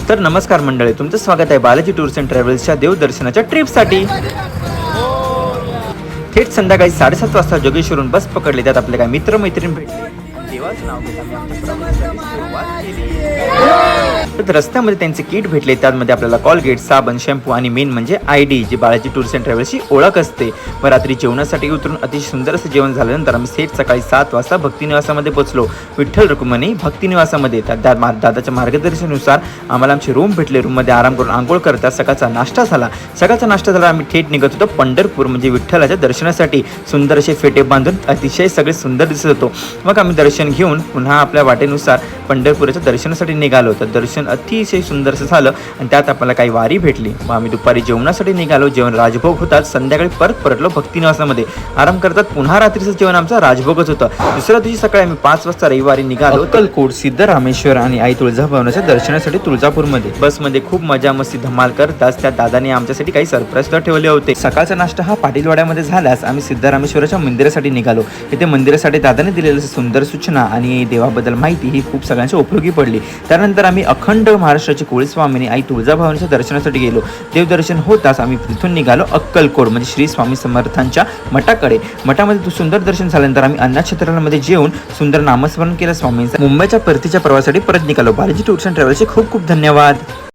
तर नमस्कार मंडळी, तुमचं स्वागत आहे बालाजी टूर्स अँड ट्रॅव्हल्सच्या देवदर्शनाच्या ट्रिपसाठी। थेट संध्याकाळी 7:30 वाजता जोगेश्वरून बस पकडली, त्यात आपले काही मित्र मैत्रीण भेटले। देवाचं नाव घेत आम्ही आमच्या प्रवासाची सुरुवात केली। तर रस्त्यामध्ये त्यांचे किट भेटले, त्यामध्ये आपल्याला कॉलगेट, साबण, शॅम्पू आणि मेन म्हणजे ID, जी बालाजी टूर्स अँड ट्रॅव्हल्सची ओळख असते। व रात्री जेवणासाठी उतरून अतिशय सुंदर असं जेवण झाल्यानंतर आम्ही थेट सकाळी 7 वाजता भक्तिनिवासामध्ये पोहोचलो। विठ्ठल रुक्मिणी भक्तिनिवासामध्ये दादाच्या मार्गदर्शनानुसार आम्हाला आमची रूम भेटले। रूममध्ये आराम करून आंघोळ करता सकाळचा नाश्ता झाला। आम्ही थेट निघत होतो पंढरपूर म्हणजे विठ्ठलाच्या दर्शनासाठी। सुंदर असे फेटे बांधून अतिशय सगळे सुंदर दिसत होतो। मग आम्ही दर्शन घेऊन पुन्हा आपल्या वाटेनुसार पंढरपुराच्या दर्शनासाठी निघालो। तर दर्शन अतिशय सुंदर असं झालं आणि त्यात आपल्याला काही वारी भेटली। मग आम्ही दुपारी जेवणासाठी निघालो। जेवण राजभोग होतात, संध्याकाळी परत परतलो भक्तिनिवासामध्ये आराम करतात। पुन्हा रात्रीचं जेवण आमचा राजभोगच होतं। दुसऱ्या दिवशी सकाळी आम्ही 5 वाजता रविवारी निघालो अक्कलकोट, सिद्धरामेश्वर आणि आई तुळजाभवानीच्या दर्शनासाठी तुळजापूरमध्ये। बसमध्ये खूप मजा मस्ती धमाल करताच त्या दादाने आमच्यासाठी काही सरप्राईज ठेवले होते। सकाळचा नाश्ता हा पाटीलवाड्यामध्ये झाल्यास आम्ही सिद्धरामेश्वराच्या मंदिरासाठी निघालो। इथे मंदिरासाठी दादाने दिलेल्या सुंदर सूचना आणि देवाबद्दल माहिती ही खूप सगळ्यांच्या उपयोगी पडली। त्यानंतर आम्ही अखंड महाराष्ट्राचे कुळस्वामिनी आई तुळजाभवानीच्या दर्शनासाठी गेलो। देवदर्शन होताच आम्ही तिथून निघालो अक्कलकोट म्हणजे श्री स्वामी समर्थांच्या मठाकडे। मठामध्ये सुंदर दर्शन झाल्यानंतर आम्ही अन्नछत्रालयामध्ये जेवून सुंदर नामस्मरण केलं स्वामींचं। मुंबईच्या परतीच्या प्रवासासाठी परत निघालो। बालाजी टूर्स अँड ट्रॅव्हल्सचे खूप खूप धन्यवाद।